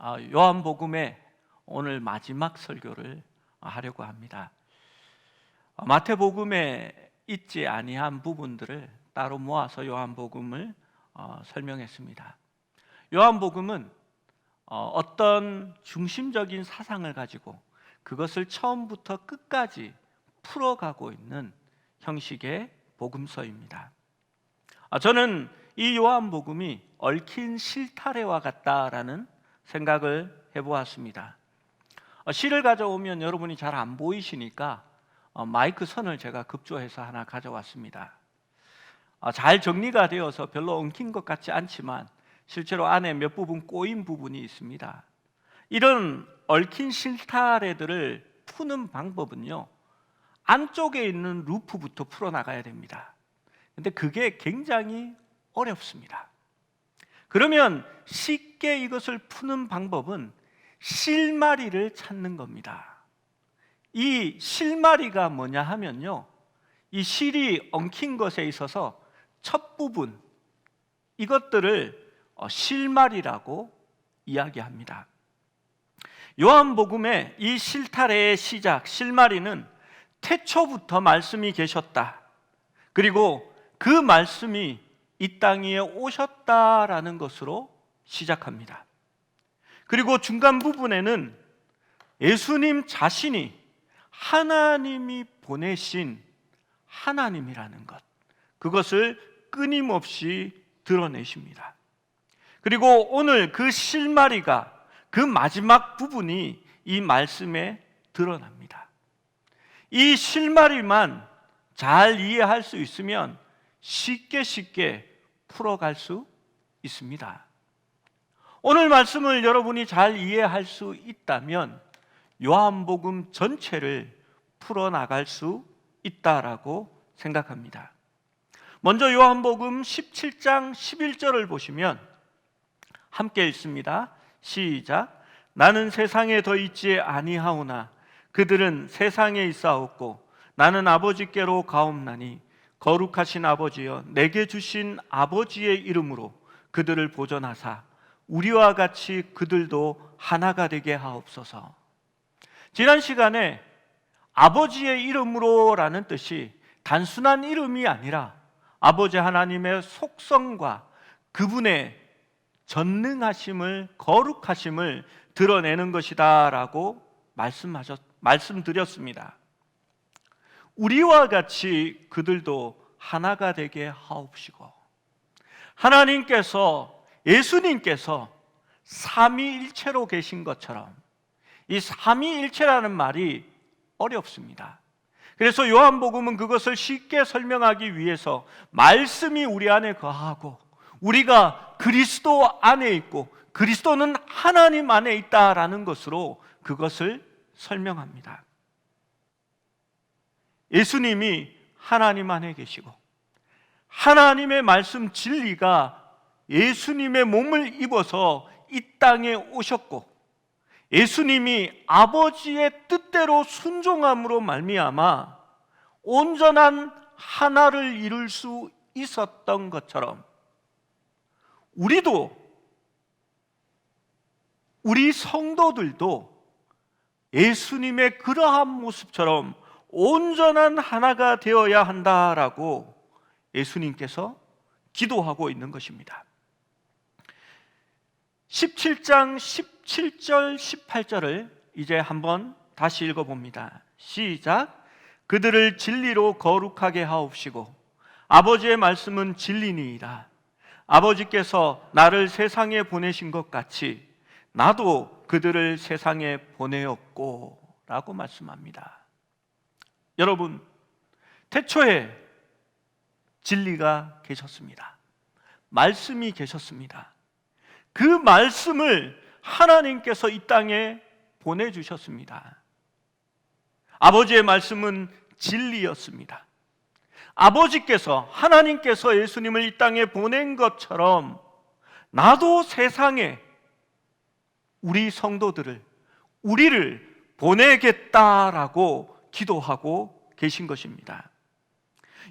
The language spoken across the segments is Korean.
요한복음의 오늘 마지막 설교를 하려고 합니다. 마태복음에 있지 아니한 부분들을 따로 모아서 요한복음을 설명했습니다. 요한복음은 어떤 중심적인 사상을 가지고 그것을 처음부터 끝까지 풀어가고 있는 형식의 복음서입니다. 저는 이 요한복음이 얽힌 실타래와 같다라는 생각을 해보았습니다. 실을 가져오면 여러분이 잘 안 보이시니까 마이크 선을 제가 급조해서 하나 가져왔습니다. 잘 정리가 되어서 별로 엉킨 것 같지 않지만 실제로 안에 몇 부분 꼬인 부분이 있습니다. 이런 얽힌 실타래들을 푸는 방법은요, 안쪽에 있는 루프부터 풀어나가야 됩니다. 근데 그게 굉장히 어렵습니다. 그러면 쉽게 이것을 푸는 방법은 실마리를 찾는 겁니다. 이 실마리가 뭐냐 하면요, 이 실이 엉킨 것에 있어서 첫 부분, 이것들을 실마리라고 이야기합니다. 요한복음의 이 실타래의 시작, 실마리는 태초부터 말씀이 계셨다, 그리고 그 말씀이 이 땅 위에 오셨다라는 것으로 시작합니다. 그리고 중간 부분에는 예수님 자신이 하나님이 보내신 하나님이라는 것, 그것을 끊임없이 드러내십니다. 그리고 오늘 그 실마리가, 그 마지막 부분이 이 말씀에 드러납니다. 이 실마리만 잘 이해할 수 있으면 쉽게 풀어갈 수 있습니다. 오늘 말씀을 여러분이 잘 이해할 수 있다면 요한복음 전체를 풀어나갈 수 있다라고 생각합니다. 먼저 요한복음 17장 11절을 보시면 함께 읽습니다. 시작. 나는 세상에 더 있지 아니하오나 그들은 세상에 있사옵고 나는 아버지께로 가옵나니 거룩하신 아버지여, 내게 주신 아버지의 이름으로 그들을 보존하사 우리와 같이 그들도 하나가 되게 하옵소서. 지난 시간에 아버지의 이름으로라는 뜻이 단순한 이름이 아니라 아버지 하나님의 속성과 그분의 전능하심을, 거룩하심을 드러내는 것이다 라고 말씀드렸습니다. 우리와 같이 그들도 하나가 되게 하옵시고, 하나님께서, 예수님께서 삼위일체로 계신 것처럼, 이 삼위일체라는 말이 어렵습니다. 그래서 요한복음은 그것을 쉽게 설명하기 위해서 말씀이 우리 안에 거하고 우리가 그리스도 안에 있고 그리스도는 하나님 안에 있다라는 것으로 그것을 설명합니다. 예수님이 하나님 안에 계시고 하나님의 말씀 진리가 예수님의 몸을 입어서 이 땅에 오셨고 예수님이 아버지의 뜻대로 순종함으로 말미암아 온전한 하나를 이룰 수 있었던 것처럼 우리 성도들도 예수님의 그러한 모습처럼 온전한 하나가 되어야 한다라고 예수님께서 기도하고 있는 것입니다. 17장 17절 18절을 이제 한번 다시 읽어봅니다. 시작. 그들을 진리로 거룩하게 하옵시고 아버지의 말씀은 진리니이다. 아버지께서 나를 세상에 보내신 것 같이 나도 그들을 세상에 보내었고 라고 말씀합니다. 여러분, 태초에 진리가 계셨습니다. 말씀이 계셨습니다. 그 말씀을 하나님께서 이 땅에 보내주셨습니다. 아버지의 말씀은 진리였습니다. 아버지께서, 하나님께서 예수님을 이 땅에 보낸 것처럼 나도 세상에 우리 성도들을, 우리를 보내겠다라고 기도하고 계신 것입니다.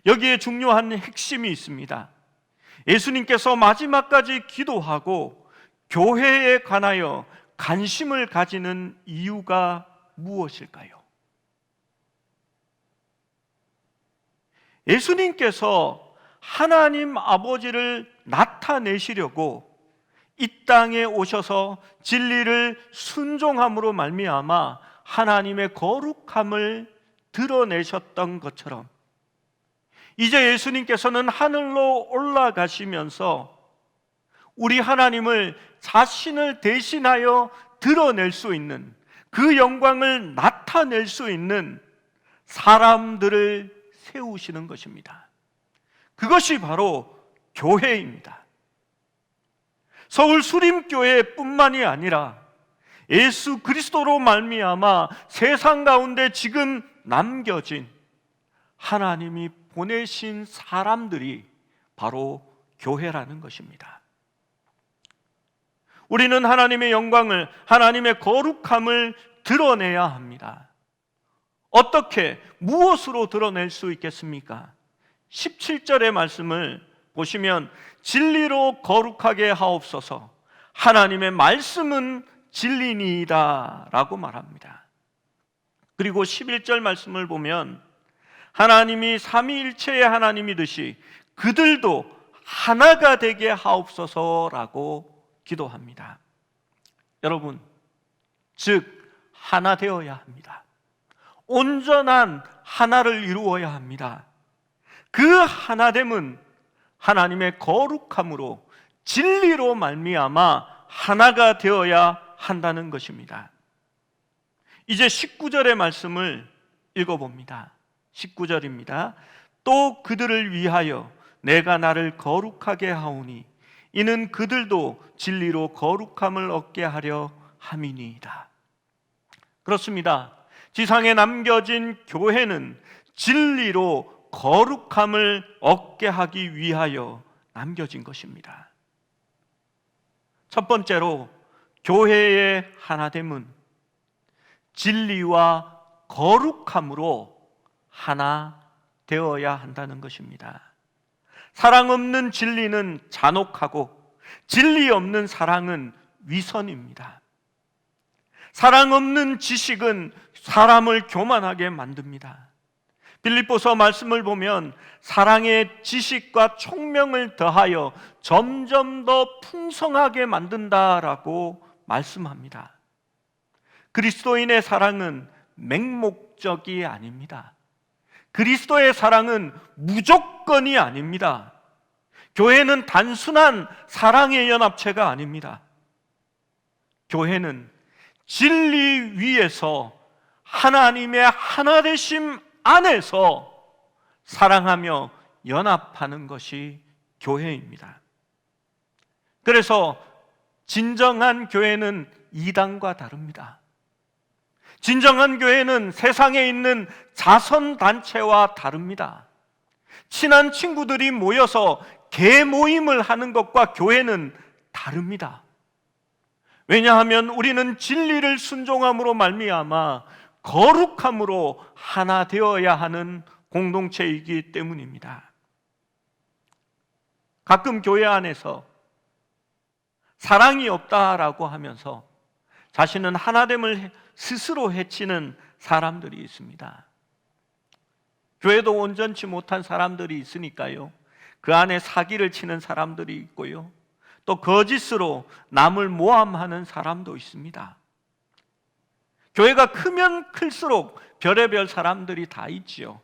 여기에 중요한 핵심이 있습니다. 예수님께서 마지막까지 기도하고 교회에 관하여 관심을 가지는 이유가 무엇일까요? 예수님께서 하나님 아버지를 나타내시려고 이 땅에 오셔서 진리를 순종함으로 말미암아 하나님의 거룩함을 드러내셨던 것처럼 이제 예수님께서는 하늘로 올라가시면서 우리 하나님을 자신을 대신하여 드러낼 수 있는, 그 영광을 나타낼 수 있는 사람들을 세우시는 것입니다. 그것이 바로 교회입니다. 서울 수림교회뿐만이 아니라 예수 그리스도로 말미암아 세상 가운데 지금 남겨진 하나님이 보내신 사람들이 바로 교회라는 것입니다. 우리는 하나님의 영광을, 하나님의 거룩함을 드러내야 합니다. 어떻게, 무엇으로 드러낼 수 있겠습니까? 17절의 말씀을 보시면 진리로 거룩하게 하옵소서, 하나님의 말씀은 진리니이다 라고 말합니다. 그리고 11절 말씀을 보면 하나님이 삼위일체의 하나님이듯이 그들도 하나가 되게 하옵소서라고 기도합니다. 여러분, 즉 하나 되어야 합니다. 온전한 하나를 이루어야 합니다. 그 하나됨은 하나님의 거룩함으로 진리로 말미암아 하나가 되어야 한다는 것입니다. 이제 19절의 말씀을 읽어봅니다. 19절입니다. 또 그들을 위하여 내가 나를 거룩하게 하오니 이는 그들도 진리로 거룩함을 얻게 하려 함이니이다. 그렇습니다. 지상에 남겨진 교회는 진리로 거룩함을 얻게 하기 위하여 남겨진 것입니다. 첫 번째로 교회의 하나됨은 진리와 거룩함으로 하나 되어야 한다는 것입니다. 사랑 없는 진리는 잔혹하고 진리 없는 사랑은 위선입니다. 사랑 없는 지식은 사람을 교만하게 만듭니다. 빌립보서 말씀을 보면 사랑의 지식과 총명을 더하여 점점 더 풍성하게 만든다라고 말씀합니다. 그리스도인의 사랑은 맹목적이 아닙니다. 그리스도의 사랑은 무조건이 아닙니다. 교회는 단순한 사랑의 연합체가 아닙니다. 교회는 진리 위에서 하나님의 하나되심 안에서 사랑하며 연합하는 것이 교회입니다. 그래서 진정한 교회는 이단과 다릅니다. 진정한 교회는 세상에 있는 자선단체와 다릅니다. 친한 친구들이 모여서 개모임을 하는 것과 교회는 다릅니다. 왜냐하면 우리는 진리를 순종함으로 말미암아 거룩함으로 하나 되어야 하는 공동체이기 때문입니다. 가끔 교회 안에서 사랑이 없다라고 하면서 자신은 하나됨을 스스로 해치는 사람들이 있습니다. 교회도 온전치 못한 사람들이 있으니까요, 그 안에 사기를 치는 사람들이 있고요, 또 거짓으로 남을 모함하는 사람도 있습니다. 교회가 크면 클수록 별의별 사람들이 다 있지요.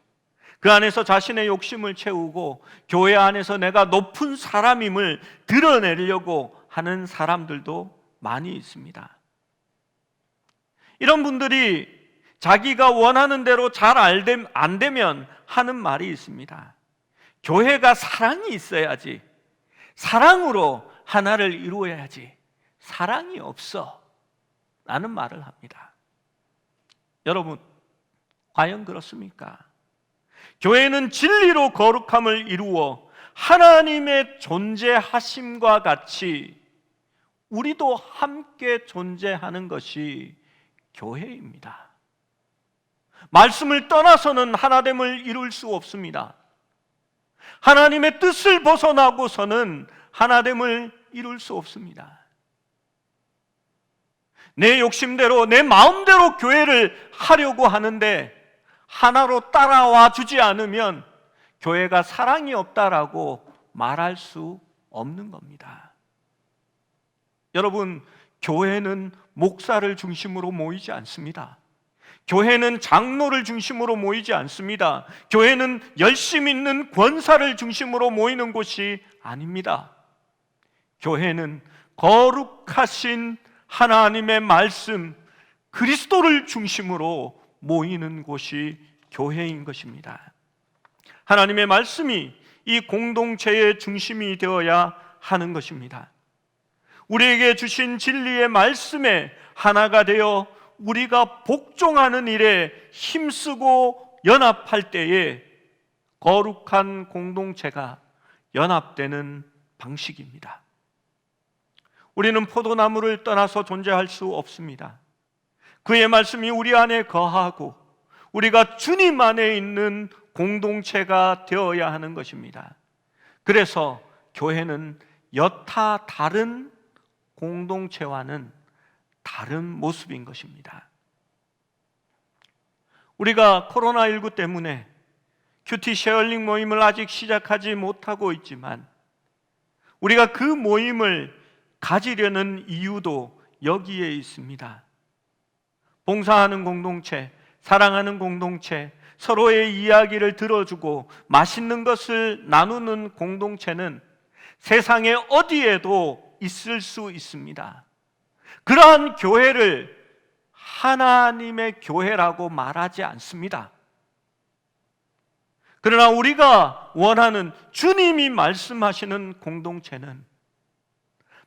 그 안에서 자신의 욕심을 채우고 교회 안에서 내가 높은 사람임을 드러내려고 하는 사람들도 많이 있습니다. 이런 분들이 자기가 원하는 대로 잘 안 되면 하는 말이 있습니다. 교회가 사랑이 있어야지, 사랑으로 하나를 이루어야지, 사랑이 없어 라는 말을 합니다. 여러분, 과연 그렇습니까? 교회는 진리로 거룩함을 이루어 하나님의 존재하심과 같이 우리도 함께 존재하는 것이 교회입니다. 말씀을 떠나서는 하나됨을 이룰 수 없습니다. 하나님의 뜻을 벗어나고서는 하나됨을 이룰 수 없습니다. 내 욕심대로, 내 마음대로 교회를 하려고 하는데 하나로 따라와 주지 않으면 교회가 사랑이 없다라고 말할 수 없는 겁니다. 여러분, 교회는 목사를 중심으로 모이지 않습니다. 교회는 장로를 중심으로 모이지 않습니다. 교회는 열심 있는 권사를 중심으로 모이는 곳이 아닙니다. 교회는 거룩하신 하나님의 말씀, 그리스도를 중심으로 모이는 곳이 교회인 것입니다. 하나님의 말씀이 이 공동체의 중심이 되어야 하는 것입니다. 우리에게 주신 진리의 말씀에 하나가 되어 우리가 복종하는 일에 힘쓰고 연합할 때에 거룩한 공동체가 연합되는 방식입니다. 우리는 포도나무를 떠나서 존재할 수 없습니다. 그의 말씀이 우리 안에 거하고 우리가 주님 안에 있는 공동체가 되어야 하는 것입니다. 그래서 교회는 여타 다른 공동체와는 다른 모습인 것입니다. 우리가 코로나19 때문에 큐티 쉐어링 모임을 아직 시작하지 못하고 있지만 우리가 그 모임을 가지려는 이유도 여기에 있습니다. 봉사하는 공동체, 사랑하는 공동체, 서로의 이야기를 들어주고 맛있는 것을 나누는 공동체는 세상에 어디에도 있을 수 있습니다. 그러한 교회를 하나님의 교회라고 말하지 않습니다. 그러나 우리가 원하는 주님이 말씀하시는 공동체는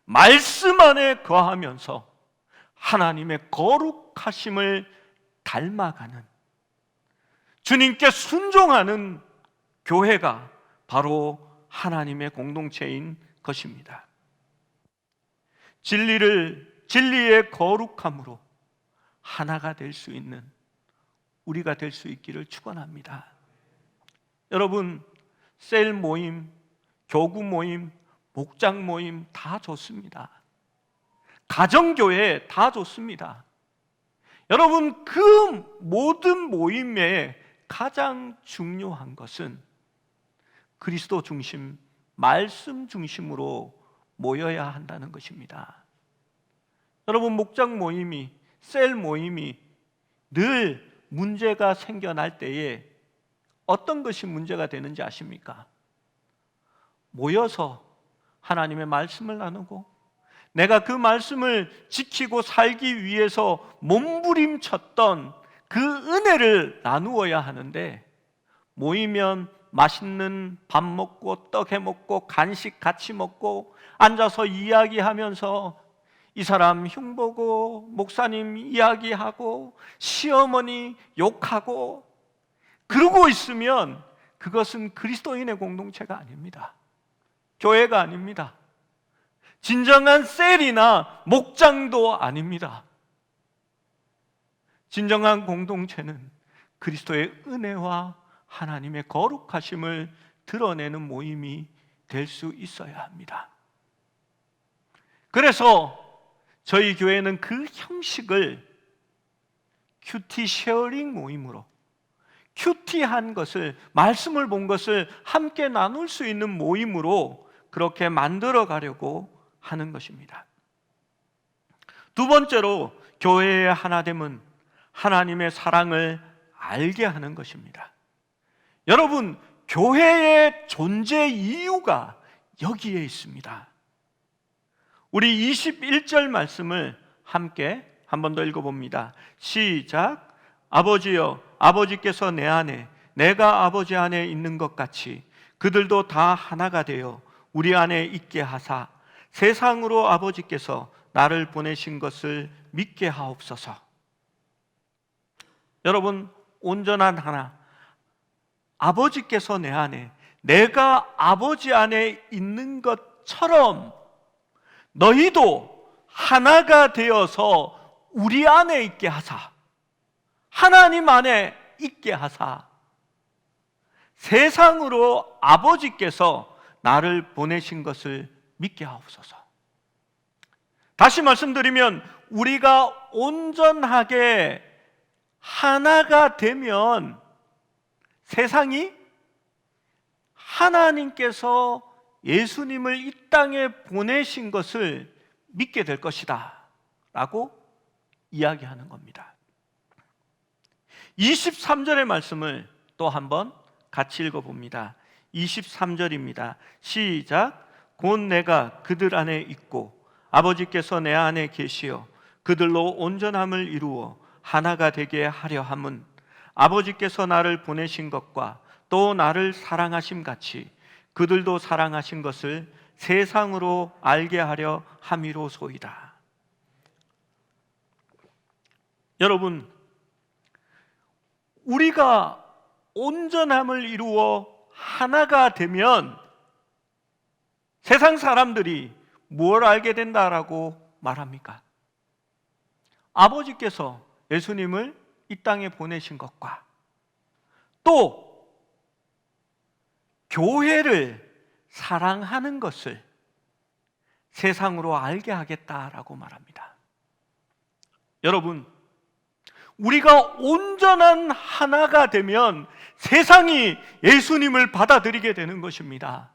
말씀 안에 거하면서 하나님의 거룩하심을 닮아가는, 주님께 순종하는 교회가 바로 하나님의 공동체인 것입니다. 진리의 거룩함으로 하나가 될 수 있는 우리가 될 수 있기를 축원합니다. 여러분, 셀 모임, 교구 모임, 목장 모임 다 좋습니다. 가정교회 다 좋습니다. 여러분, 그 모든 모임에 가장 중요한 것은 그리스도 중심, 말씀 중심으로 모여야 한다는 것입니다. 여러분, 목장 모임이, 셀 모임이 늘 문제가 생겨날 때에 어떤 것이 문제가 되는지 아십니까? 모여서 하나님의 말씀을 나누고 내가 그 말씀을 지키고 살기 위해서 몸부림쳤던 그 은혜를 나누어야 하는데, 모이면 맛있는 밥 먹고 떡 해 먹고 간식 같이 먹고 앉아서 이야기하면서 이 사람 흉보고 목사님 이야기하고 시어머니 욕하고 그러고 있으면 그것은 그리스도인의 공동체가 아닙니다. 교회가 아닙니다. 진정한 셀이나 목장도 아닙니다. 진정한 공동체는 그리스도의 은혜와 하나님의 거룩하심을 드러내는 모임이 될 수 있어야 합니다. 그래서 저희 교회는 그 형식을 큐티 쉐어링 모임으로, 큐티한 것을, 말씀을 본 것을 함께 나눌 수 있는 모임으로 그렇게 만들어 가려고 하는 것입니다. 두 번째로 교회의 하나됨은 하나님의 사랑을 알게 하는 것입니다. 여러분, 교회의 존재 이유가 여기에 있습니다. 우리 21절 말씀을 함께 한 번 더 읽어봅니다. 시작. 아버지여, 아버지께서 내 안에, 내가 아버지 안에 있는 것 같이 그들도 다 하나가 되어 우리 안에 있게 하사 세상으로 아버지께서 나를 보내신 것을 믿게 하옵소서. 여러분, 온전한 하나, 아버지께서 내 안에, 내가 아버지 안에 있는 것처럼 너희도 하나가 되어서 우리 안에 있게 하사, 하나님 안에 있게 하사 세상으로 아버지께서 나를 보내신 것을 믿게 하옵소서. 다시 말씀드리면 우리가 온전하게 하나가 되면 세상이 하나님께서 예수님을 이 땅에 보내신 것을 믿게 될 것이다 라고 이야기하는 겁니다. 23절의 말씀을 또 한번 같이 읽어봅니다. 23절입니다. 시작. 곧 내가 그들 안에 있고 아버지께서 내 안에 계시어 그들로 온전함을 이루어 하나가 되게 하려 함은 아버지께서 나를 보내신 것과 또 나를 사랑하심 같이 그들도 사랑하신 것을 세상으로 알게 하려 함이로소이다. 여러분, 우리가 온전함을 이루어 하나가 되면 세상 사람들이 뭘 알게 된다라고 말합니까? 아버지께서 예수님을 이 땅에 보내신 것과 또 교회를 사랑하는 것을 세상으로 알게 하겠다라고 말합니다. 여러분, 우리가 온전한 하나가 되면 세상이 예수님을 받아들이게 되는 것입니다.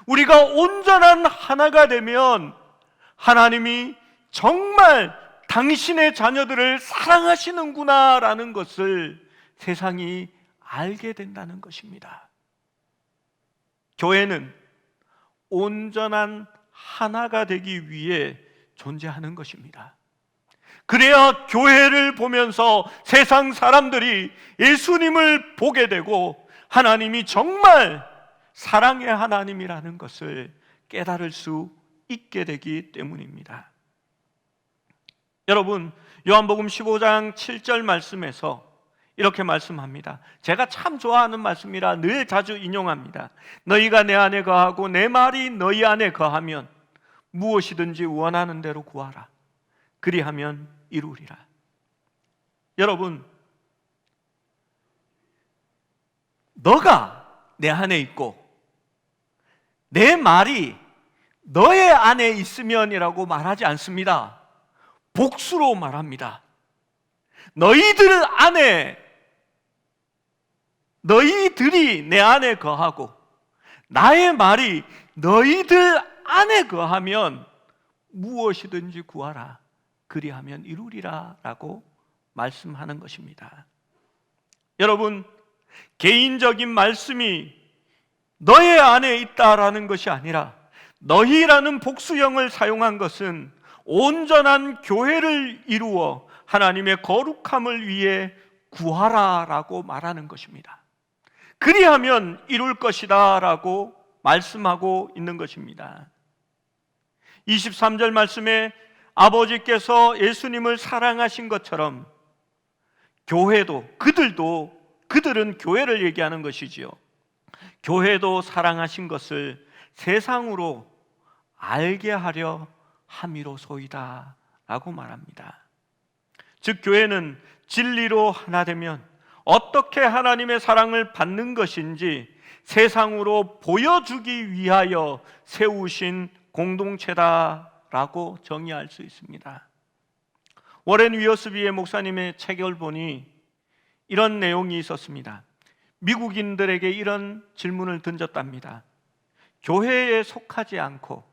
우리가 온전한 하나가 되면 하나님이 정말 당신의 자녀들을 사랑하시는구나라는 것을 세상이 알게 된다는 것입니다. 교회는 온전한 하나가 되기 위해 존재하는 것입니다. 그래야 교회를 보면서 세상 사람들이 예수님을 보게 되고 하나님이 정말 사랑의 하나님이라는 것을 깨달을 수 있게 되기 때문입니다. 여러분, 요한복음 15장 7절 말씀에서 이렇게 말씀합니다. 제가 참 좋아하는 말씀이라 늘 자주 인용합니다. 너희가 내 안에 거하고 내 말이 너희 안에 거하면 무엇이든지 원하는 대로 구하라. 그리하면 이루리라. 여러분, 너가 내 안에 있고 내 말이 너의 안에 있으면이라고 말하지 않습니다. 복수로 말합니다. 너희들 안에, 너희들이 내 안에 거하고 나의 말이 너희들 안에 거하면 무엇이든지 구하라. 그리하면 이루리라 라고 말씀하는 것입니다. 여러분, 개인적인 말씀이 너의 안에 있다라는 것이 아니라 너희라는 복수형을 사용한 것은 온전한 교회를 이루어 하나님의 거룩함을 위해 구하라 라고 말하는 것입니다. 그리하면 이룰 것이다 라고 말씀하고 있는 것입니다. 23절 말씀에 아버지께서 예수님을 사랑하신 것처럼 교회도, 그들은 교회를 얘기하는 것이지요. 교회도 사랑하신 것을 세상으로 알게 하려 함이로소이다 라고 말합니다. 즉, 교회는 진리로 하나 되면 어떻게 하나님의 사랑을 받는 것인지 세상으로 보여주기 위하여 세우신 공동체다라고 정의할 수 있습니다. 워렌 위어스비의 목사님의 책을 보니 이런 내용이 있었습니다. 미국인들에게 이런 질문을 던졌답니다. 교회에 속하지 않고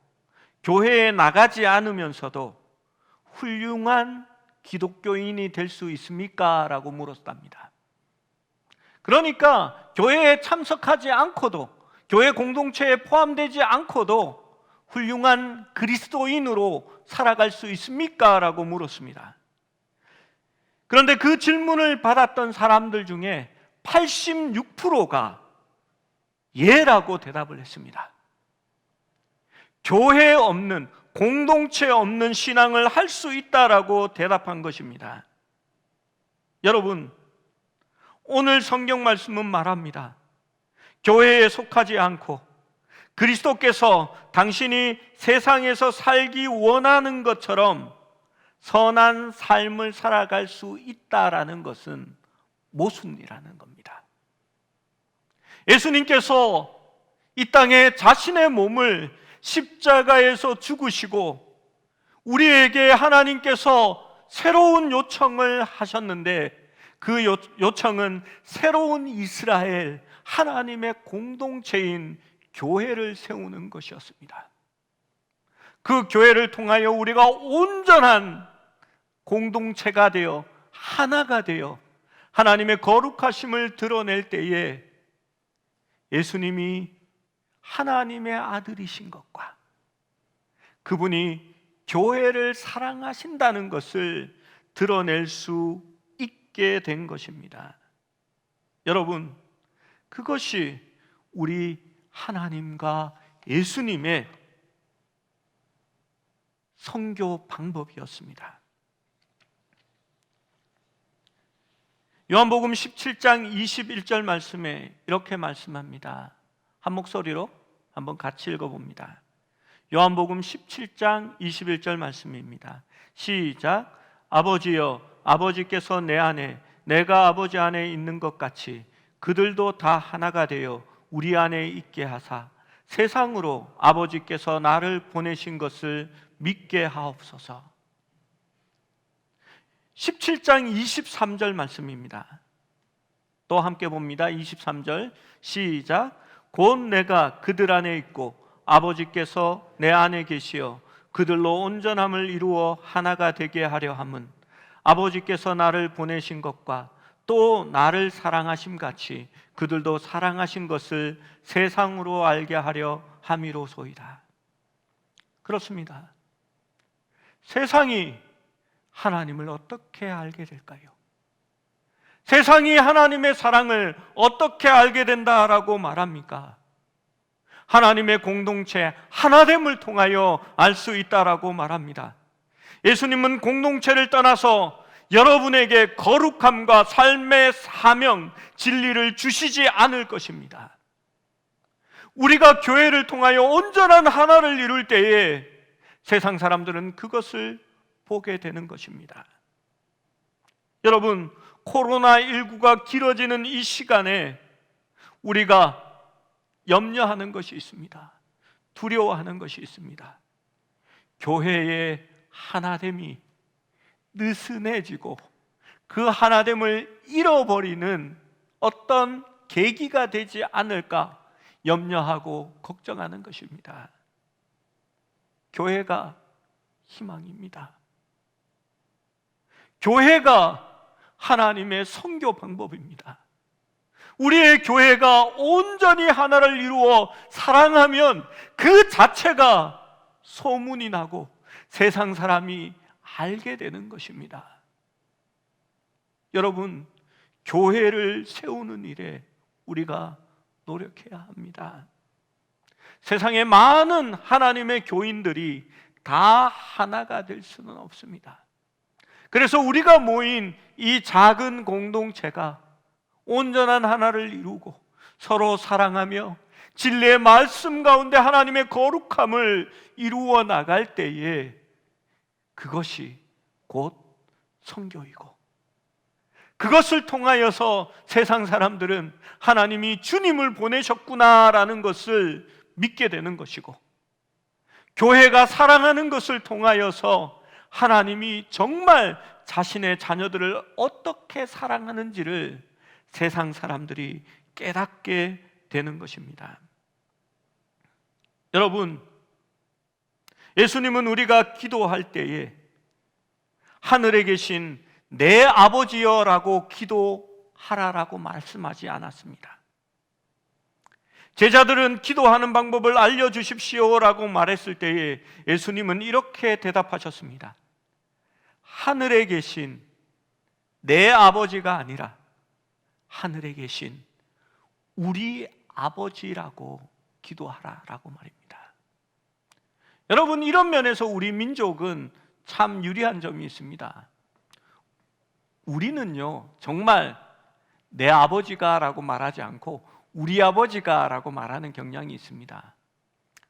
교회에 나가지 않으면서도 훌륭한 기독교인이 될 수 있습니까? 라고 물었답니다. 그러니까 교회에 참석하지 않고도, 교회 공동체에 포함되지 않고도 훌륭한 그리스도인으로 살아갈 수 있습니까? 라고 물었습니다. 그런데 그 질문을 받았던 사람들 중에 86%가 예라고 대답을 했습니다. 교회 없는, 공동체 없는 신앙을 할 수 있다라고 대답한 것입니다. 여러분, 오늘 성경 말씀은 말합니다. 교회에 속하지 않고 그리스도께서 당신이 세상에서 살기 원하는 것처럼 선한 삶을 살아갈 수 있다라는 것은 모순이라는 겁니다. 예수님께서 이 땅에 자신의 몸을 십자가에서 죽으시고 우리에게 하나님께서 새로운 요청을 하셨는데 그 요청은 새로운 이스라엘, 하나님의 공동체인 교회를 세우는 것이었습니다. 그 교회를 통하여 우리가 온전한 공동체가 되어 하나가 되어 하나님의 거룩하심을 드러낼 때에 예수님이 하나님의 아들이신 것과 그분이 교회를 사랑하신다는 것을 드러낼 수 있게 된 것입니다. 여러분, 그것이 우리 하나님과 예수님의 선교 방법이었습니다. 요한복음 17장 21절 말씀에 이렇게 말씀합니다. 한 목소리로 한번 같이 읽어봅니다. 요한복음 17장 21절 말씀입니다. 시작. 아버지여, 아버지께서 내 안에 내가 아버지 안에 있는 것 같이 그들도 다 하나가 되어 우리 안에 있게 하사 세상으로 아버지께서 나를 보내신 것을 믿게 하옵소서. 17장 23절 말씀입니다. 또 함께 봅니다. 23절 시작. 곧 내가 그들 안에 있고 아버지께서 내 안에 계시어 그들로 온전함을 이루어 하나가 되게 하려 함은 아버지께서 나를 보내신 것과 또 나를 사랑하심 같이 그들도 사랑하신 것을 세상으로 알게 하려 함이로소이다. 그렇습니다. 세상이 하나님을 어떻게 알게 될까요? 세상이 하나님의 사랑을 어떻게 알게 된다라고 말합니까? 하나님의 공동체 하나됨을 통하여 알 수 있다라고 말합니다. 예수님은 공동체를 떠나서 여러분에게 거룩함과 삶의 사명, 진리를 주시지 않을 것입니다. 우리가 교회를 통하여 온전한 하나를 이룰 때에 세상 사람들은 그것을 보게 되는 것입니다. 여러분, 코로나19가 길어지는 이 시간에 우리가 염려하는 것이 있습니다. 두려워하는 것이 있습니다. 교회의 하나됨이 느슨해지고 그 하나됨을 잃어버리는 어떤 계기가 되지 않을까 염려하고 걱정하는 것입니다. 교회가 희망입니다. 교회가 하나님의 선교 방법입니다. 우리의 교회가 온전히 하나를 이루어 사랑하면 그 자체가 소문이 나고 세상 사람이 알게 되는 것입니다. 여러분, 교회를 세우는 일에 우리가 노력해야 합니다. 세상에 많은 하나님의 교인들이 다 하나가 될 수는 없습니다. 그래서 우리가 모인 이 작은 공동체가 온전한 하나를 이루고 서로 사랑하며 진리의 말씀 가운데 하나님의 거룩함을 이루어 나갈 때에 그것이 곧 선교이고 그것을 통하여서 세상 사람들은 하나님이 주님을 보내셨구나라는 것을 믿게 되는 것이고 교회가 사랑하는 것을 통하여서 하나님이 정말 자신의 자녀들을 어떻게 사랑하는지를 세상 사람들이 깨닫게 되는 것입니다. 여러분, 예수님은 우리가 기도할 때에 하늘에 계신 내 아버지여라고 기도하라라고 말씀하지 않았습니다. 제자들은 기도하는 방법을 알려주십시오라고 말했을 때에 예수님은 이렇게 대답하셨습니다. 하늘에 계신 내 아버지가 아니라 하늘에 계신 우리 아버지라고 기도하라라고 말입니다. 여러분, 이런 면에서 우리 민족은 참 유리한 점이 있습니다. 우리는요, 정말 내 아버지가 라고 말하지 않고 우리 아버지가 라고 말하는 경향이 있습니다.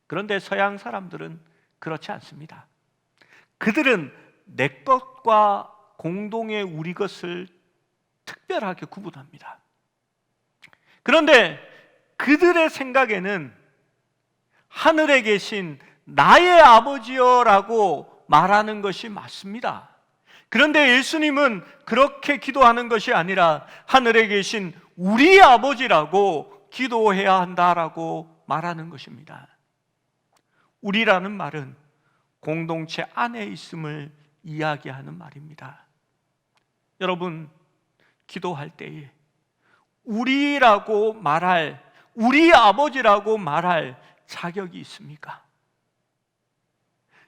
그런데 서양 사람들은 그렇지 않습니다. 그들은 내 것과 공동의 우리 것을 특별하게 구분합니다. 그런데 그들의 생각에는 하늘에 계신 나의 아버지여라고 말하는 것이 맞습니다. 그런데 예수님은 그렇게 기도하는 것이 아니라 하늘에 계신 우리 아버지라고 기도해야 한다라고 말하는 것입니다. 우리라는 말은 공동체 안에 있음을 이야기하는 말입니다. 여러분, 기도할 때에 우리라고 말할, 우리 아버지라고 말할 자격이 있습니까?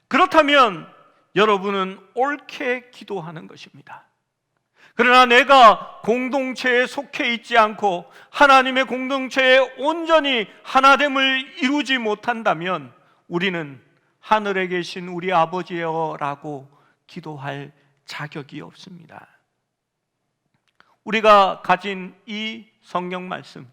그렇다면 여러분은 옳게 기도하는 것입니다. 그러나 내가 공동체에 속해 있지 않고 하나님의 공동체에 온전히 하나됨을 이루지 못한다면 우리는 하늘에 계신 우리 아버지여라고 기도할 자격이 없습니다. 우리가 가진 이 성경 말씀,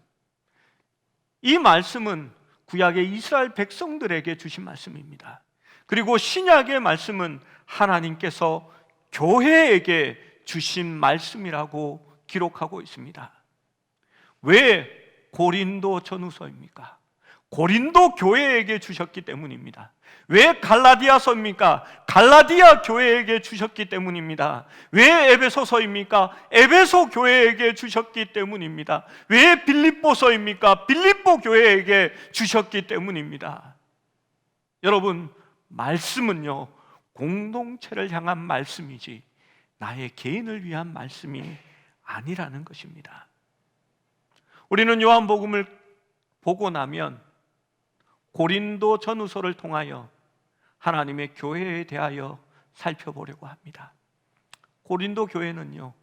이 말씀은 구약의 이스라엘 백성들에게 주신 말씀입니다. 그리고 신약의 말씀은 하나님께서 교회에게 주신 말씀이라고 기록하고 있습니다. 왜 고린도 전후서입니까? 고린도 교회에게 주셨기 때문입니다. 왜 갈라디아서입니까? 갈라디아 교회에게 주셨기 때문입니다. 왜 에베소서입니까? 에베소 교회에게 주셨기 때문입니다. 왜 빌립보서입니까? 빌립보 교회에게 주셨기 때문입니다. 여러분, 말씀은요, 공동체를 향한 말씀이지 나의 개인을 위한 말씀이 아니라는 것입니다. 우리는 요한복음을 보고 나면 고린도 전후서를 통하여 하나님의 교회에 대하여 살펴보려고 합니다. 고린도 교회는요,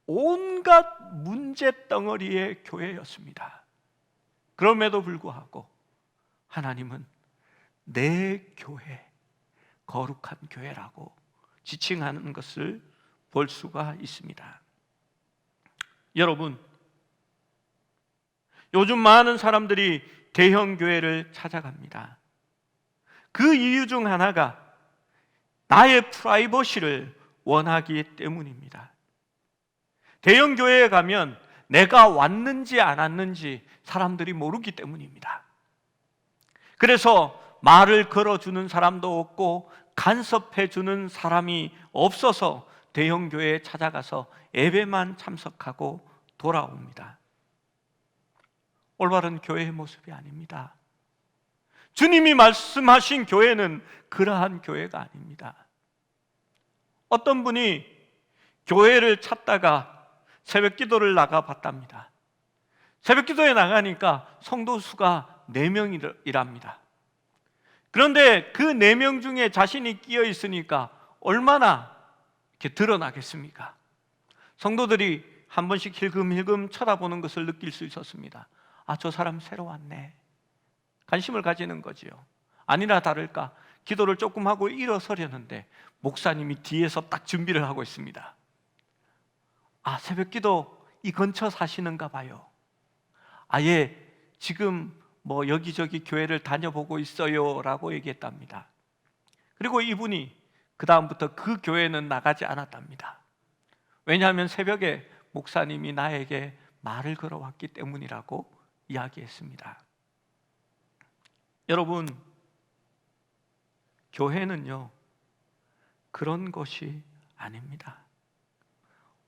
온갖 문제 덩어리의 교회였습니다. 그럼에도 불구하고 하나님은 내 교회, 거룩한 교회라고 지칭하는 것을 볼 수가 있습니다. 여러분, 요즘 많은 사람들이 대형 교회를 찾아갑니다. 그 이유 중 하나가 나의 프라이버시를 원하기 때문입니다. 대형 교회에 가면 내가 왔는지 안 왔는지 사람들이 모르기 때문입니다. 그래서 말을 걸어주는 사람도 없고 간섭해주는 사람이 없어서 대형 교회에 찾아가서 예배만 참석하고 돌아옵니다. 올바른 교회의 모습이 아닙니다. 주님이 말씀하신 교회는 그러한 교회가 아닙니다. 어떤 분이 교회를 찾다가 새벽 기도를 나가봤답니다. 새벽 기도에 나가니까 성도 수가 4명이랍니다. 그런데 그 4명 중에 자신이 끼어 있으니까 얼마나 이렇게 드러나겠습니까? 성도들이 한 번씩 힐금힐금 쳐다보는 것을 느낄 수 있었습니다. 아, 저 사람 새로 왔네. 관심을 가지는 거지요. 아니나 다를까 기도를 조금 하고 일어서려는데 목사님이 뒤에서 딱 준비를 하고 있습니다. 아, 새벽 기도 이 근처 사시는가 봐요. 아예 지금 뭐 여기저기 교회를 다녀보고 있어요 라고 얘기했답니다. 그리고 이분이 그 다음부터 그 교회는 나가지 않았답니다. 왜냐하면 새벽에 목사님이 나에게 말을 걸어왔기 때문이라고 이야기했습니다. 여러분, 교회는요 그런 것이 아닙니다.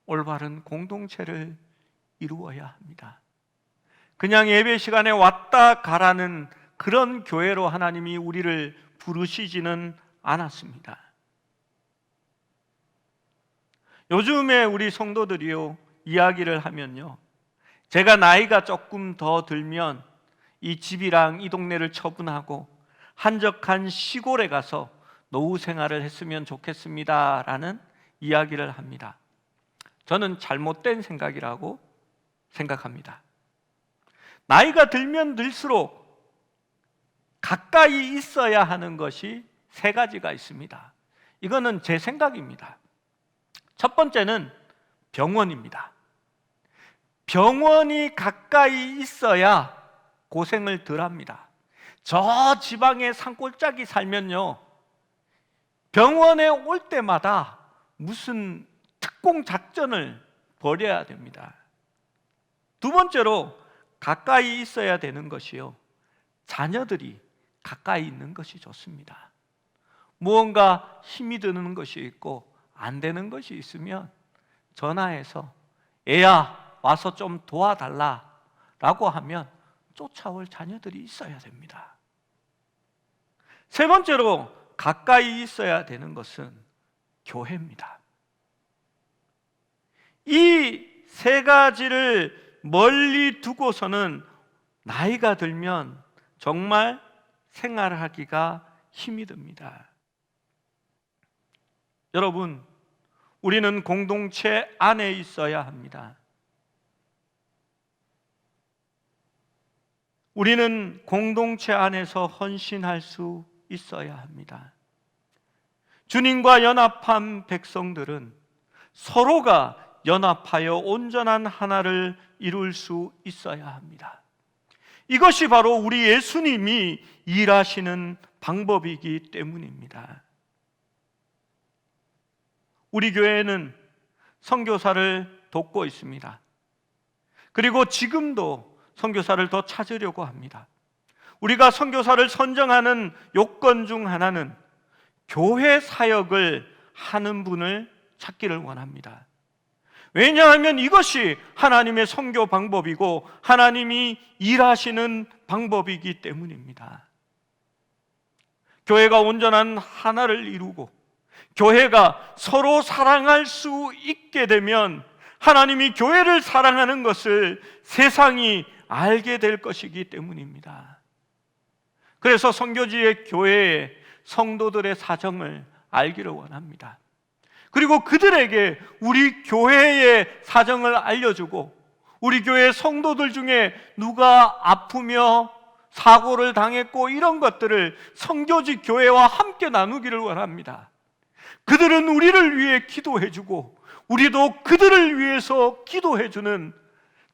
올바른 공동체를 이루어야 합니다. 그냥 예배 시간에 왔다 가라는 그런 교회로 하나님이 우리를 부르시지는 않았습니다. 요즘에 우리 성도들이요 이야기를 하면요, 제가 나이가 조금 더 들면 이 집이랑 이 동네를 처분하고 한적한 시골에 가서 노후 생활을 했으면 좋겠습니다 라는 이야기를 합니다. 저는 잘못된 생각이라고 생각합니다. 나이가 들면 들수록 가까이 있어야 하는 것이 3가지가 있습니다. 이거는 제 생각입니다. 첫 번째는 병원입니다. 병원이 가까이 있어야 고생을 덜 합니다. 저 지방에 산골짜기 살면요, 병원에 올 때마다 무슨 특공 작전을 벌여야 됩니다. 두 번째로 가까이 있어야 되는 것이요, 자녀들이 가까이 있는 것이 좋습니다. 무언가 힘이 드는 것이 있고 안 되는 것이 있으면 전화해서 애야 와서 좀 도와달라라고 하면 쫓아올 자녀들이 있어야 됩니다. 세 번째로 가까이 있어야 되는 것은 교회입니다. 이 세 가지를 멀리 두고서는 나이가 들면 정말 생활하기가 힘이 듭니다. 여러분, 우리는 공동체 안에 있어야 합니다. 우리는 공동체 안에서 헌신할 수 있어야 합니다. 주님과 연합한 백성들은 서로가 연합하여 온전한 하나를 이룰 수 있어야 합니다. 이것이 바로 우리 예수님이 일하시는 방법이기 때문입니다. 우리 교회는 선교사를 돕고 있습니다. 그리고 지금도 선교사를 더 찾으려고 합니다. 우리가 선교사를 선정하는 요건 중 하나는 교회 사역을 하는 분을 찾기를 원합니다. 왜냐하면 이것이 하나님의 선교 방법이고 하나님이 일하시는 방법이기 때문입니다. 교회가 온전한 하나를 이루고 교회가 서로 사랑할 수 있게 되면 하나님이 교회를 사랑하는 것을 세상이 알게 될 것이기 때문입니다. 그래서 선교지의 교회의 성도들의 사정을 알기를 원합니다. 그리고 그들에게 우리 교회의 사정을 알려주고 우리 교회 성도들 중에 누가 아프며 사고를 당했고 이런 것들을 선교지 교회와 함께 나누기를 원합니다. 그들은 우리를 위해 기도해주고 우리도 그들을 위해서 기도해주는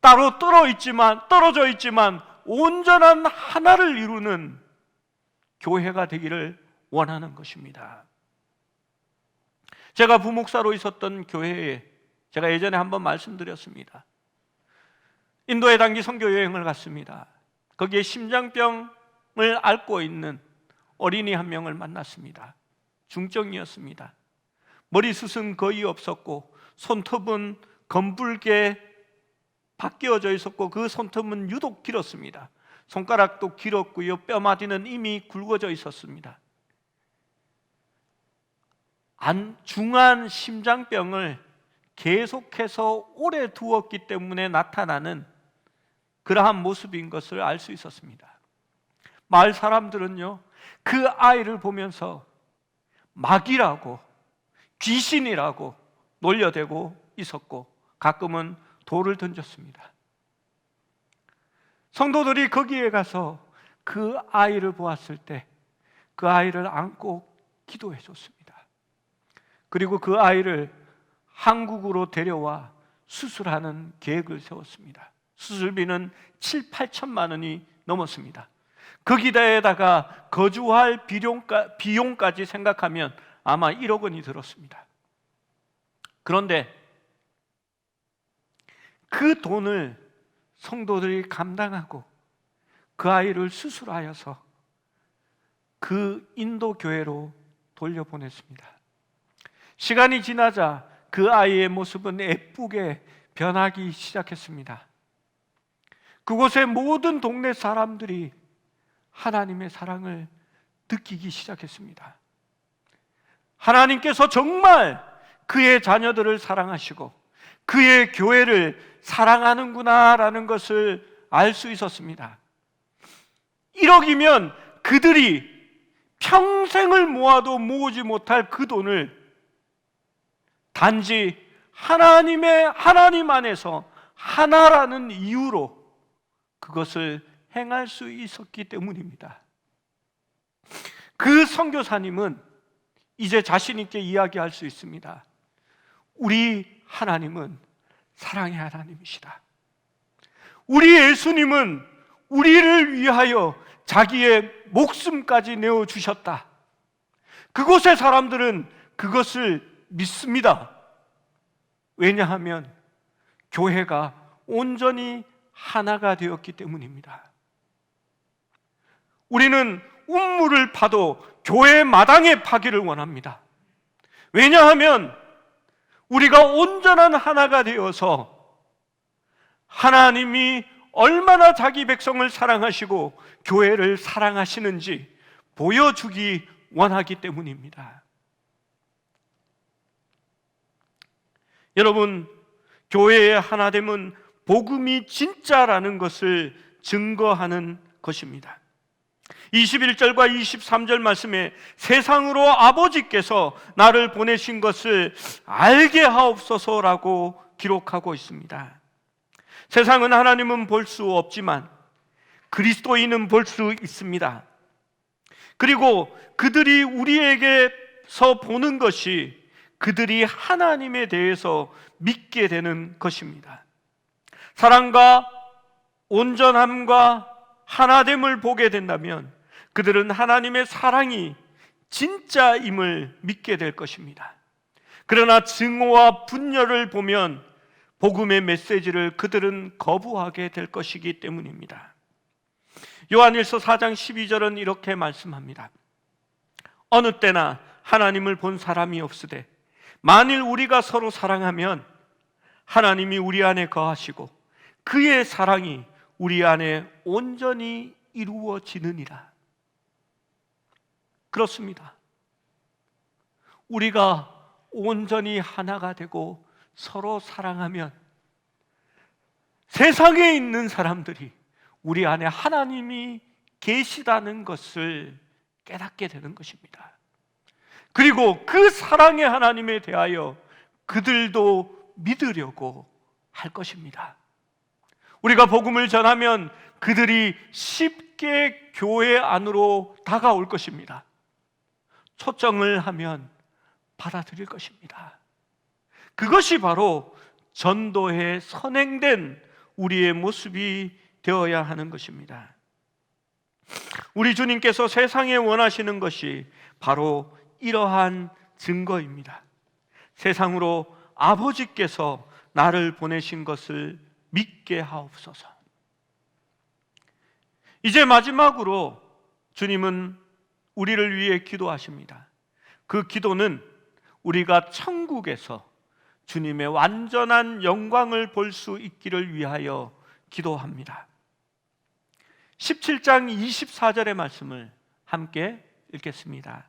따로 떨어져 있지만 온전한 하나를 이루는 교회가 되기를 원하는 것입니다. 제가 부목사로 있었던 교회에 제가 예전에 한번 말씀드렸습니다. 인도에 단기 선교 여행을 갔습니다. 거기에 심장병을 앓고 있는 어린이 한 명을 만났습니다. 중증이었습니다. 머리숱은 거의 없었고 손톱은 검붉게 바뀌어져 있었고 그 손톱은 유독 길었습니다. 손가락도 길었고요, 뼈마디는 이미 굵어져 있었습니다. 중한 심장병을 계속해서 오래 두었기 때문에 나타나는 그러한 모습인 것을 알 수 있었습니다. 마을 사람들은요, 그 아이를 보면서 마귀라고, 귀신이라고 놀려대고 있었고 가끔은 돌을 던졌습니다. 성도들이 거기에 가서 그 아이를 보았을 때 그 아이를 안고 기도해 줬습니다. 그리고 그 아이를 한국으로 데려와 수술하는 계획을 세웠습니다. 수술비는 7, 8천만 원이 넘었습니다. 거기다가 거주할 비용까지 생각하면 아마 1억 원이 들었습니다. 그런데 그 돈을 성도들이 감당하고 그 아이를 수술하여서 그 인도 교회로 돌려보냈습니다. 시간이 지나자 그 아이의 모습은 예쁘게 변하기 시작했습니다. 그곳의 모든 동네 사람들이 하나님의 사랑을 느끼기 시작했습니다. 하나님께서 정말 그의 자녀들을 사랑하시고 그의 교회를 사랑하는구나라는 것을 알 수 있었습니다. 1억이면 그들이 평생을 모아도 모으지 못할 그 돈을 단지 하나님 안에서 하나라는 이유로 그것을 행할 수 있었기 때문입니다. 그 선교사님은 이제 자신 있게 이야기할 수 있습니다. 우리 하나님은 사랑의 하나님이시다. 우리 예수님은 우리를 위하여 자기의 목숨까지 내어주셨다. 그곳의 사람들은 그것을 믿습니다. 왜냐하면 교회가 온전히 하나가 되었기 때문입니다. 우리는 운물을 파도 교회 마당에 파기를 원합니다. 왜냐하면 우리가 온전한 하나가 되어서 하나님이 얼마나 자기 백성을 사랑하시고 교회를 사랑하시는지 보여주기 원하기 때문입니다. 여러분, 교회의 하나됨은 복음이 진짜라는 것을 증거하는 것입니다. 21절과 23절 말씀에 세상으로 아버지께서 나를 보내신 것을 알게 하옵소서라고 기록하고 있습니다. 세상은 하나님은 볼 수 없지만 그리스도인은 볼 수 있습니다. 그리고 그들이 우리에게서 보는 것이 그들이 하나님에 대해서 믿게 되는 것입니다. 사랑과 온전함과 하나됨을 보게 된다면 그들은 하나님의 사랑이 진짜임을 믿게 될 것입니다. 그러나 증오와 분열을 보면 복음의 메시지를 그들은 거부하게 될 것이기 때문입니다. 요한일서 4장 12절은 이렇게 말씀합니다. 어느 때나 하나님을 본 사람이 없으되 만일 우리가 서로 사랑하면 하나님이 우리 안에 거하시고 그의 사랑이 우리 안에 온전히 이루어지느니라. 그렇습니다. 우리가 온전히 하나가 되고 서로 사랑하면 세상에 있는 사람들이 우리 안에 하나님이 계시다는 것을 깨닫게 되는 것입니다. 그리고 그 사랑의 하나님에 대하여 그들도 믿으려고 할 것입니다. 우리가 복음을 전하면 그들이 쉽게 교회 안으로 다가올 것입니다. 초청을 하면 받아들일 것입니다. 그것이 바로 전도에 선행된 우리의 모습이 되어야 하는 것입니다. 우리 주님께서 세상에 원하시는 것이 바로 이러한 증거입니다. 세상으로 아버지께서 나를 보내신 것을 믿게 하옵소서. 이제 마지막으로 주님은 우리를 위해 기도하십니다. 그 기도는 우리가 천국에서 주님의 완전한 영광을 볼 수 있기를 위하여 기도합니다. 17장 24절의 말씀을 함께 읽겠습니다.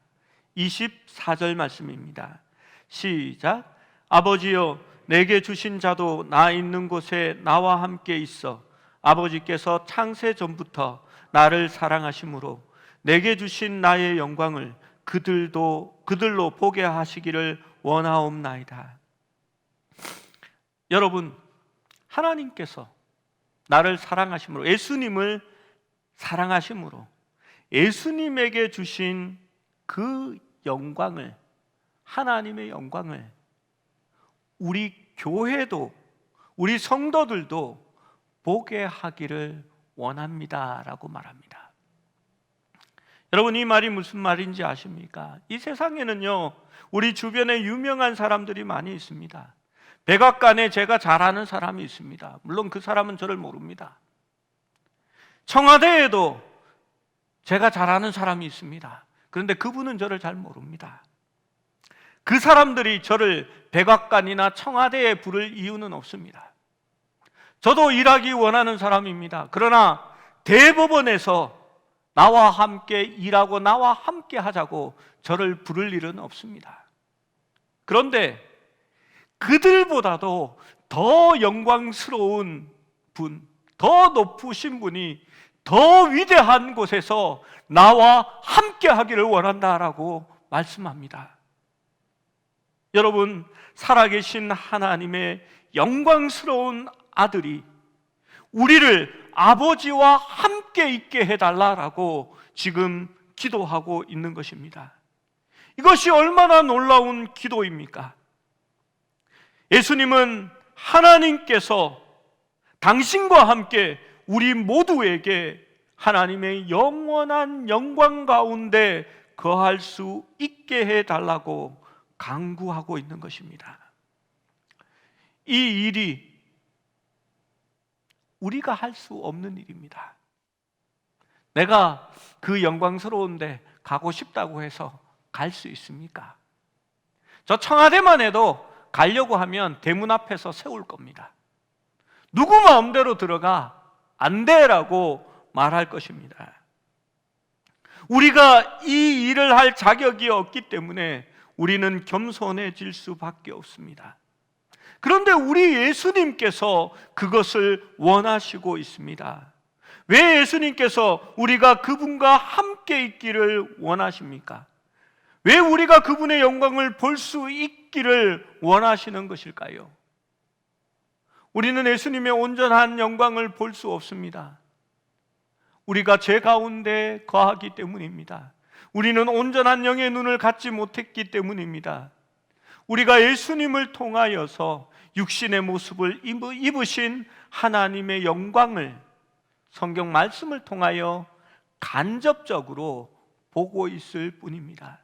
24절 말씀입니다. 시작. 아버지여, 내게 주신 자도 나 있는 곳에 나와 함께 있어 아버지께서 창세 전부터 나를 사랑하심으로 내게 주신 나의 영광을 그들로 보게 하시기를 원하옵나이다. 여러분, 하나님께서 나를 사랑하심으로, 예수님을 사랑하심으로 예수님에게 주신 그 영광을, 하나님의 영광을 우리 교회도, 우리 성도들도 보게 하기를 원합니다라고 말합니다. 여러분, 이 말이 무슨 말인지 아십니까? 이 세상에는요, 우리 주변에 유명한 사람들이 많이 있습니다. 백악관에 제가 잘 아는 사람이 있습니다. 물론 그 사람은 저를 모릅니다. 청와대에도 제가 잘 아는 사람이 있습니다. 그런데 그분은 저를 잘 모릅니다. 그 사람들이 저를 백악관이나 청와대에 부를 이유는 없습니다. 저도 일하기 원하는 사람입니다. 그러나 대법원에서 나와 함께 일하고 나와 함께 하자고 저를 부를 일은 없습니다. 그런데 그들보다도 더 영광스러운 분, 더 높으신 분이 더 위대한 곳에서 나와 함께 하기를 원한다라고 말씀합니다. 여러분, 살아계신 하나님의 영광스러운 아들이 우리를 아버지와 함께 있게 해달라고 지금 기도하고 있는 것입니다. 이것이 얼마나 놀라운 기도입니까? 예수님은 하나님께서 당신과 함께 우리 모두에게 하나님의 영원한 영광 가운데 거할 수 있게 해달라고 간구하고 있는 것입니다. 이 일이 우리가 할 수 없는 일입니다. 내가 그 영광스러운 데 가고 싶다고 해서 갈 수 있습니까? 저 청와대만 해도 가려고 하면 대문 앞에서 세울 겁니다. 누구 마음대로 들어가 안 돼라고 말할 것입니다. 우리가 이 일을 할 자격이 없기 때문에 우리는 겸손해질 수밖에 없습니다. 그런데 우리 예수님께서 그것을 원하시고 있습니다. 왜 예수님께서 우리가 그분과 함께 있기를 원하십니까? 왜 우리가 그분의 영광을 볼 수 있기를 원하시는 것일까요? 우리는 예수님의 온전한 영광을 볼 수 없습니다. 우리가 죄 가운데 거하기 때문입니다. 우리는 온전한 영의 눈을 갖지 못했기 때문입니다. 우리가 예수님을 통하여서 육신의 모습을 입으신 하나님의 영광을 성경 말씀을 통하여 간접적으로 보고 있을 뿐입니다.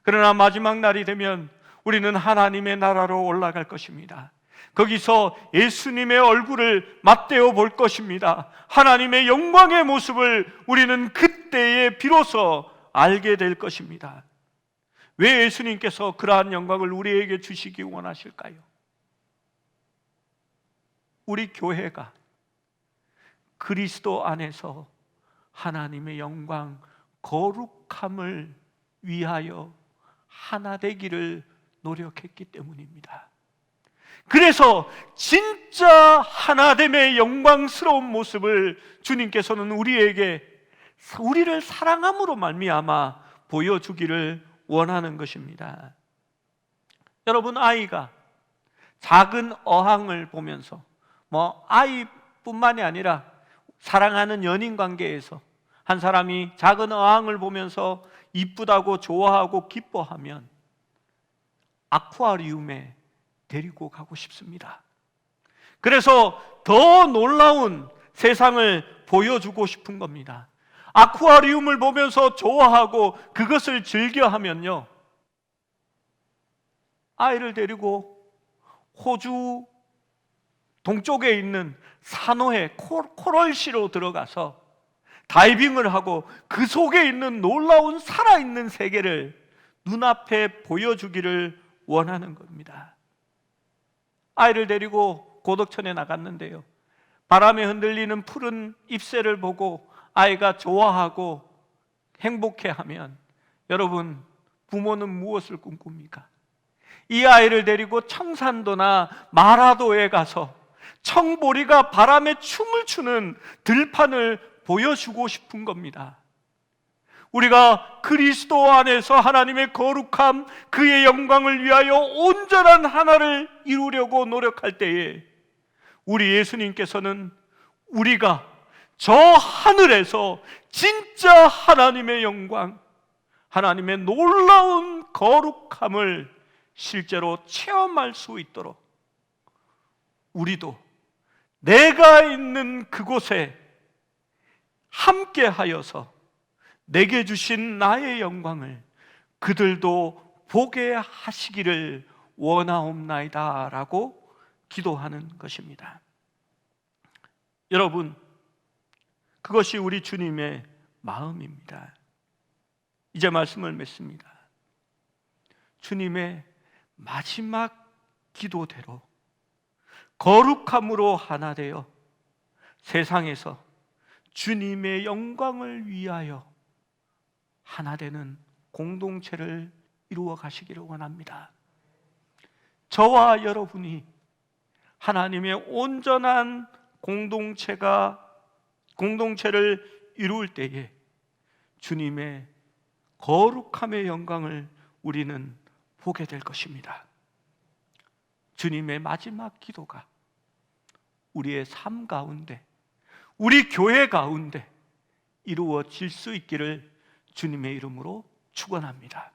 그러나 마지막 날이 되면 우리는 하나님의 나라로 올라갈 것입니다. 거기서 예수님의 얼굴을 맞대어 볼 것입니다. 하나님의 영광의 모습을 우리는 그때에 비로소 알게 될 것입니다. 왜 예수님께서 그러한 영광을 우리에게 주시기 원하실까요? 우리 교회가 그리스도 안에서 하나님의 영광, 거룩함을 위하여 하나 되기를 노력했기 때문입니다. 그래서 진짜 하나됨의 영광스러운 모습을 주님께서는 우리를 사랑함으로 말미암아 보여주기를 원하는 것입니다. 여러분, 아이가 작은 어항을 보면서 아이뿐만이 아니라 사랑하는 연인 관계에서 한 사람이 작은 어항을 보면서 이쁘다고 좋아하고 기뻐하면 아쿠아리움에 데리고 가고 싶습니다. 그래서 더 놀라운 세상을 보여주고 싶은 겁니다. 아쿠아리움을 보면서 좋아하고 그것을 즐겨하면요, 아이를 데리고 호주 동쪽에 있는 산호해 코럴시로 들어가서 다이빙을 하고 그 속에 있는 놀라운 살아있는 세계를 눈앞에 보여주기를 원하는 겁니다. 아이를 데리고 고덕천에 나갔는데요, 바람에 흔들리는 푸른 잎새를 보고 아이가 좋아하고 행복해하면 여러분, 부모는 무엇을 꿈꿉니까? 이 아이를 데리고 청산도나 마라도에 가서 청보리가 바람에 춤을 추는 들판을 보여주고 싶은 겁니다. 우리가 그리스도 안에서 하나님의 거룩함, 그의 영광을 위하여 온전한 하나를 이루려고 노력할 때에 우리 예수님께서는 우리가 저 하늘에서 진짜 하나님의 영광, 하나님의 놀라운 거룩함을 실제로 체험할 수 있도록 우리도 내가 있는 그곳에 함께 하여서 내게 주신 나의 영광을 그들도 보게 하시기를 원하옵나이다 라고 기도하는 것입니다. 여러분, 그것이 우리 주님의 마음입니다. 이제 말씀을 맺습니다. 주님의 마지막 기도대로 거룩함으로 하나 되어 세상에서 주님의 영광을 위하여 하나 되는 공동체를 이루어 가시기를 원합니다. 저와 여러분이 하나님의 온전한 공동체를 이룰 때에 주님의 거룩함의 영광을 우리는 보게 될 것입니다. 주님의 마지막 기도가 우리의 삶 가운데, 우리 교회 가운데 이루어질 수 있기를 주님의 이름으로 축원합니다.